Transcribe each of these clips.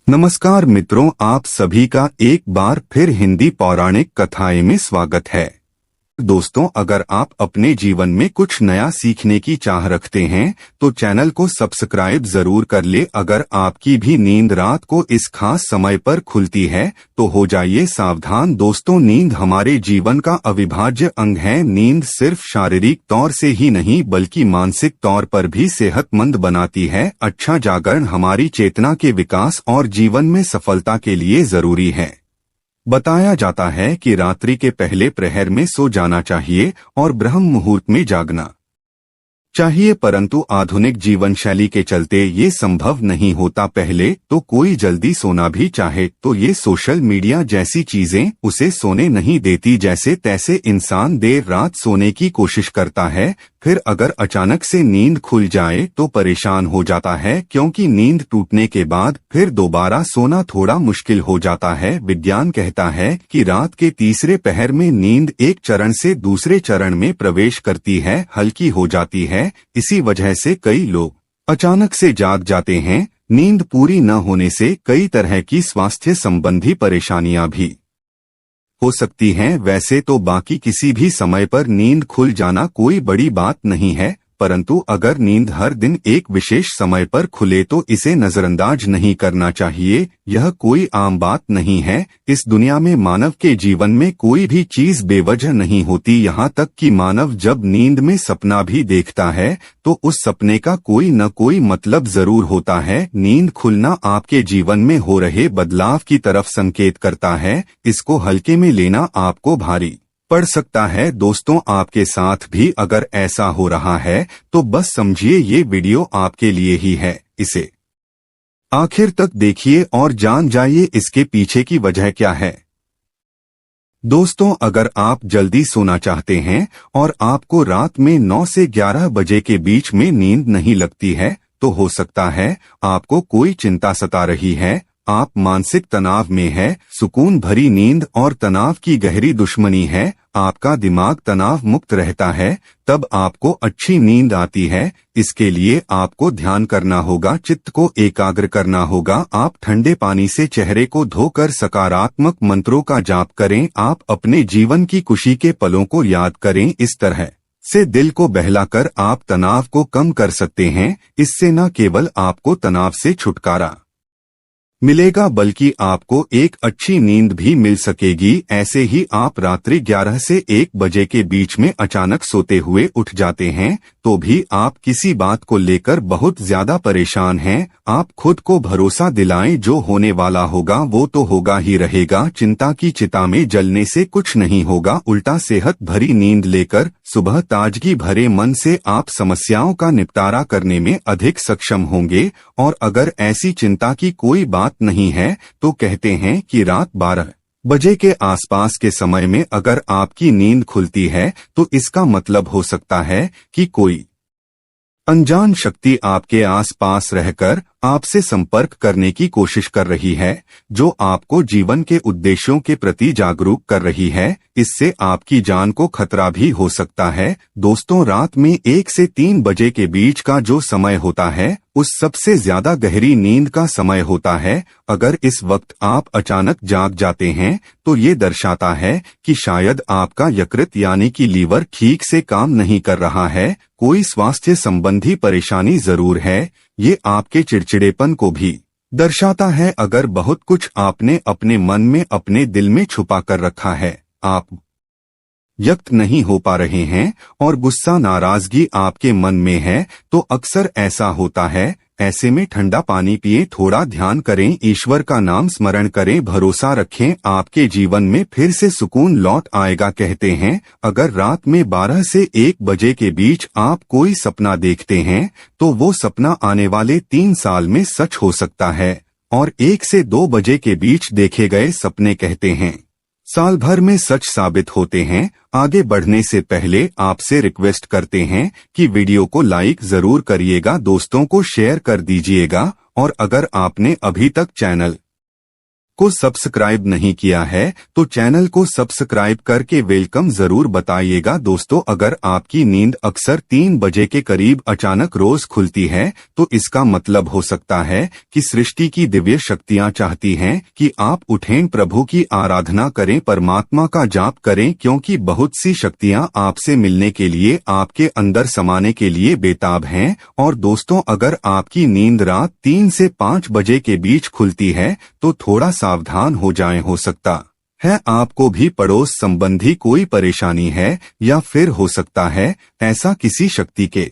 नमस्कार मित्रों, आप सभी का एक बार फिर हिंदी पौराणिक कथाएं में स्वागत है। दोस्तों, अगर आप अपने जीवन में कुछ नया सीखने की चाह रखते हैं तो चैनल को सब्सक्राइब जरूर कर ले। अगर आपकी भी नींद रात को इस खास समय पर खुलती है तो हो जाइए सावधान। दोस्तों, नींद हमारे जीवन का अविभाज्य अंग है। नींद सिर्फ शारीरिक तौर से ही नहीं बल्कि मानसिक तौर पर भी सेहतमंद बनाती है। अच्छा जागरण हमारी चेतना के विकास और जीवन में सफलता के लिए जरूरी है। बताया जाता है कि रात्रि के पहले प्रहर में सो जाना चाहिए और ब्रह्म मुहूर्त में जागना चाहिए, परंतु आधुनिक जीवन शैली के चलते ये संभव नहीं होता। पहले तो कोई जल्दी सोना भी चाहे तो ये सोशल मीडिया जैसी चीजें उसे सोने नहीं देती। जैसे तैसे इंसान देर रात सोने की कोशिश करता है, फिर अगर अचानक से नींद खुल जाए तो परेशान हो जाता है, क्योंकि नींद टूटने के बाद फिर दोबारा सोना थोड़ा मुश्किल हो जाता है। विज्ञान कहता है कि रात के तीसरे पहर में नींद एक चरण से दूसरे चरण में प्रवेश करती है, हल्की हो जाती है। इसी वजह से कई लोग अचानक से जाग जाते हैं। नींद पूरी न होने से कई तरह की स्वास्थ्य संबंधी परेशानियां भी हो सकती हैं। वैसे तो बाकी किसी भी समय पर नींद खुल जाना कोई बड़ी बात नहीं है, परंतु अगर नींद हर दिन एक विशेष समय पर खुले तो इसे नजरअंदाज नहीं करना चाहिए। यह कोई आम बात नहीं है। इस दुनिया में मानव के जीवन में कोई भी चीज बेवजह नहीं होती। यहाँ तक कि मानव जब नींद में सपना भी देखता है तो उस सपने का कोई न कोई मतलब जरूर होता है। नींद खुलना आपके जीवन में हो रहे बदलाव की तरफ संकेत करता है। इसको हल्के में लेना आपको भारी पड़ सकता है। दोस्तों, आपके साथ भी अगर ऐसा हो रहा है तो बस समझिए ये वीडियो आपके लिए ही है। इसे आखिर तक देखिए और जान जाइए इसके पीछे की वजह क्या है। दोस्तों, अगर आप जल्दी सोना चाहते हैं और आपको रात में 9 से 11 बजे के बीच में नींद नहीं लगती है तो हो सकता है आपको कोई चिंता सता रही है। आप मानसिक तनाव में है। सुकून भरी नींद और तनाव की गहरी दुश्मनी है। आपका दिमाग तनाव मुक्त रहता है, तब आपको अच्छी नींद आती है। इसके लिए आपको ध्यान करना होगा, चित्त को एकाग्र करना होगा। आप ठंडे पानी से चेहरे को धोकर सकारात्मक मंत्रों का जाप करें। आप अपने जीवन की खुशी के पलों को याद करें। इस तरह से दिल को बहलाकर आप तनाव को कम कर सकते हैं। इससे न केवल आपको तनाव से छुटकारा मिलेगा बल्कि आपको एक अच्छी नींद भी मिल सकेगी। ऐसे ही आप रात्रि 11 से 1 बजे के बीच में अचानक सोते हुए उठ जाते हैं तो भी आप किसी बात को लेकर बहुत ज्यादा परेशान हैं। आप खुद को भरोसा दिलाएं, जो होने वाला होगा वो तो होगा ही रहेगा। चिंता की चिता में जलने से कुछ नहीं होगा, उल्टा सेहत भरी नींद लेकर सुबह ताजगी भरे मन से आप समस्याओं का निपटारा करने में अधिक सक्षम होंगे। और अगर ऐसी चिंता की कोई बात नहीं है तो कहते हैं कि रात 12 बजे के आसपास के समय में अगर आपकी नींद खुलती है तो इसका मतलब हो सकता है कि कोई अनजान शक्ति आपके आसपास रहकर आपसे संपर्क करने की कोशिश कर रही है, जो आपको जीवन के उद्देश्यों के प्रति जागरूक कर रही है। इससे आपकी जान को खतरा भी हो सकता है। दोस्तों, रात में 1 से 3 बजे के बीच का जो समय होता है उस सबसे ज्यादा गहरी नींद का समय होता है। अगर इस वक्त आप अचानक जाग जाते हैं तो ये दर्शाता है कि शायद आपका यकृत यानी कि लीवर ठीक से काम नहीं कर रहा है। कोई स्वास्थ्य संबंधी परेशानी जरूर है। ये आपके चिड़चिड़ेपन को भी दर्शाता है। अगर बहुत कुछ आपने अपने मन में अपने दिल में छुपा कर रखा है, आप व्यक्त नहीं हो पा रहे हैं और गुस्सा नाराजगी आपके मन में है तो अक्सर ऐसा होता है। ऐसे में ठंडा पानी पिए, थोड़ा ध्यान करें, ईश्वर का नाम स्मरण करें, भरोसा रखें, आपके जीवन में फिर से सुकून लौट आएगा। कहते हैं अगर रात में 12 से 1 बजे के बीच आप कोई सपना देखते हैं तो वो सपना आने वाले 3 साल में सच हो सकता है। और 1 से 2 बजे के बीच देखे गए सपने कहते हैं साल भर में सच साबित होते हैं। आगे बढ़ने से पहले आपसे रिक्वेस्ट करते हैं कि वीडियो को लाइक जरूर करिएगा, दोस्तों को शेयर कर दीजिएगा और अगर आपने अभी तक चैनल को सब्सक्राइब नहीं किया है तो चैनल को सब्सक्राइब करके वेलकम जरूर बताइएगा। दोस्तों, अगर आपकी नींद अक्सर 3 बजे के करीब अचानक रोज खुलती है तो इसका मतलब हो सकता है कि सृष्टि की दिव्य शक्तियां चाहती हैं कि आप उठें, प्रभु की आराधना करें, परमात्मा का जाप करें, क्योंकि बहुत सी शक्तियां आपसे मिलने के लिए, आपके अंदर समाने के लिए बेताब हैं। और दोस्तों, अगर आपकी नींद रात 3 से 5 बजे के बीच खुलती है तो थोड़ा सावधान हो जाएं। हो सकता है आपको भी पड़ोस संबंधी कोई परेशानी है, या फिर हो सकता है ऐसा किसी शक्ति के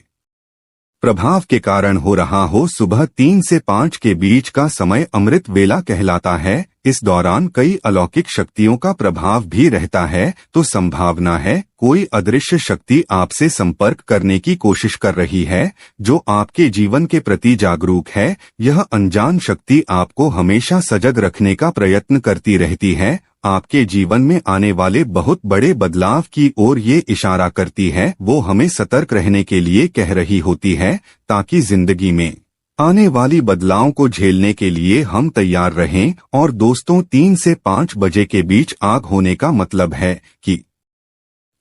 प्रभाव के कारण हो रहा हो। सुबह 3 से 5 के बीच का समय अमृत वेला कहलाता है। इस दौरान कई अलौकिक शक्तियों का प्रभाव भी रहता है, तो संभावना है कोई अदृश्य शक्ति आपसे संपर्क करने की कोशिश कर रही है, जो आपके जीवन के प्रति जागरूक है। यह अनजान शक्ति आपको हमेशा सजग रखने का प्रयत्न करती रहती है, आपके जीवन में आने वाले बहुत बड़े बदलाव की ओर ये इशारा करती है। वो हमें सतर्क रहने के लिए कह रही होती है, ताकि जिंदगी में आने वाली बदलाव को झेलने के लिए हम तैयार रहें। और दोस्तों, 3 से 5 बजे के बीच आग होने का मतलब है कि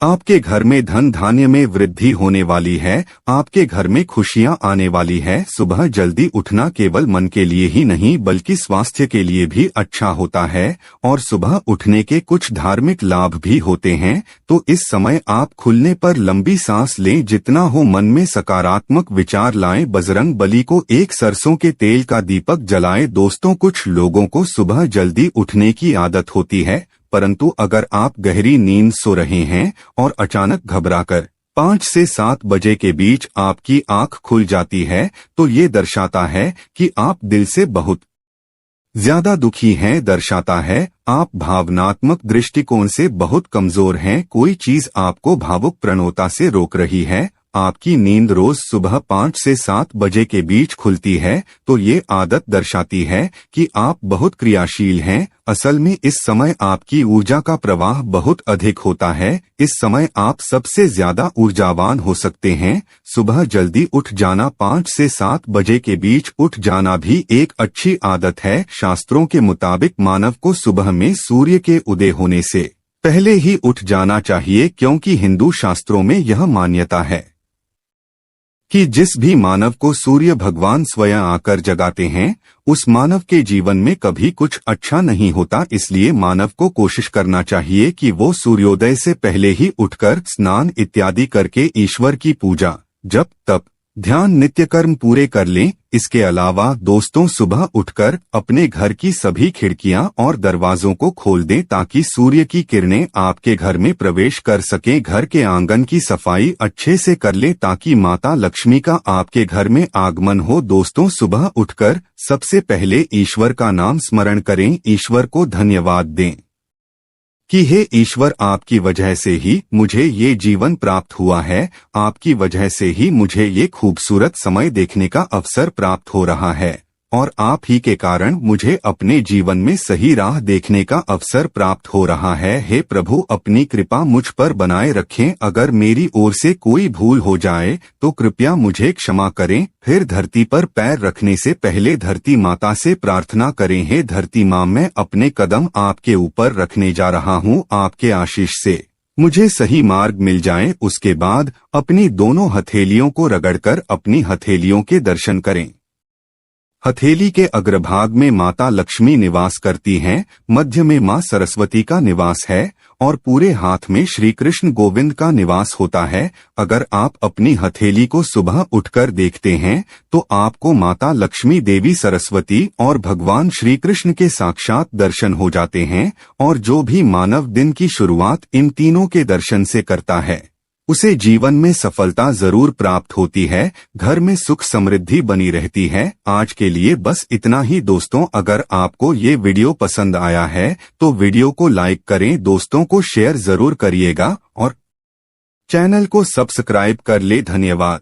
आपके घर में धन धान्य में वृद्धि होने वाली है, आपके घर में खुशियां आने वाली है। सुबह जल्दी उठना केवल मन के लिए ही नहीं बल्कि स्वास्थ्य के लिए भी अच्छा होता है, और सुबह उठने के कुछ धार्मिक लाभ भी होते हैं। तो इस समय आप खुलने पर लंबी सांस लें, जितना हो मन में सकारात्मक विचार लाएं, बजरंग बली को एक सरसों के तेल का दीपक जलाएं। दोस्तों, कुछ लोगों को सुबह जल्दी उठने की आदत होती है, परंतु अगर आप गहरी नींद सो रहे हैं और अचानक घबराकर 5 से 7 बजे के बीच आपकी आंख खुल जाती है, तो ये दर्शाता है कि आप दिल से बहुत ज्यादा दुखी हैं। दर्शाता है आप भावनात्मक दृष्टिकोण से बहुत कमजोर हैं, कोई चीज आपको भावुक प्रवणता से रोक रही है। आपकी नींद रोज सुबह 5 से 7 बजे के बीच खुलती है, तो ये आदत दर्शाती है कि आप बहुत क्रियाशील हैं। असल में इस समय आपकी ऊर्जा का प्रवाह बहुत अधिक होता है। इस समय आप सबसे ज्यादा ऊर्जावान हो सकते हैं। सुबह जल्दी उठ जाना, 5 से 7 बजे के बीच उठ जाना भी एक अच्छी आदत है। शास्त्रों के मुताबिक मानव को सुबह में सूर्य के उदय होने से पहले ही उठ जाना चाहिए, क्योंकि हिंदू शास्त्रों में यह मान्यता है कि जिस भी मानव को सूर्य भगवान स्वयं आकर जगाते हैं, उस मानव के जीवन में कभी कुछ अच्छा नहीं होता। इसलिए मानव को कोशिश करना चाहिए कि वो सूर्योदय से पहले ही उठकर स्नान इत्यादि करके ईश्वर की पूजा, जप, तप, ध्यान, नित्य कर्म पूरे कर लें। इसके अलावा दोस्तों, सुबह उठकर अपने घर की सभी खिड़कियां और दरवाजों को खोल दें, ताकि सूर्य की किरणें आपके घर में प्रवेश कर सकें। घर के आंगन की सफाई अच्छे से कर लें, ताकि माता लक्ष्मी का आपके घर में आगमन हो। दोस्तों, सुबह उठकर सबसे पहले ईश्वर का नाम स्मरण करें, ईश्वर को धन्यवाद दें कि हे ईश्वर, आपकी वजह से ही मुझे ये जीवन प्राप्त हुआ है, आपकी वजह से ही मुझे ये खूबसूरत समय देखने का अवसर प्राप्त हो रहा है, और आप ही के कारण मुझे अपने जीवन में सही राह देखने का अवसर प्राप्त हो रहा है। हे प्रभु, अपनी कृपा मुझ पर बनाए रखें। अगर मेरी ओर से कोई भूल हो जाए तो कृपया मुझे क्षमा करें। फिर धरती पर पैर रखने से पहले धरती माता से प्रार्थना करें, हे धरती माँ, मैं अपने कदम आपके ऊपर रखने जा रहा हूँ, आपके आशीष से मुझे सही मार्ग मिल जाए। उसके बाद अपनी दोनों हथेलियों को रगड़कर अपनी हथेलियों के दर्शन करें। हथेली के अग्रभाग में माता लक्ष्मी निवास करती हैं, मध्य में मां सरस्वती का निवास है, और पूरे हाथ में श्री कृष्ण गोविंद का निवास होता है। अगर आप अपनी हथेली को सुबह उठकर देखते हैं तो आपको माता लक्ष्मी, देवी सरस्वती और भगवान श्री कृष्ण के साक्षात दर्शन हो जाते हैं। और जो भी मानव दिन की शुरुआत इन तीनों के दर्शन से करता है, उसे जीवन में सफलता जरूर प्राप्त होती है, घर में सुख समृद्धि बनी रहती है। आज के लिए बस इतना ही दोस्तों। अगर आपको ये वीडियो पसंद आया है तो वीडियो को लाइक करें, दोस्तों को शेयर जरूर करिएगा और चैनल को सब्सक्राइब कर ले। धन्यवाद।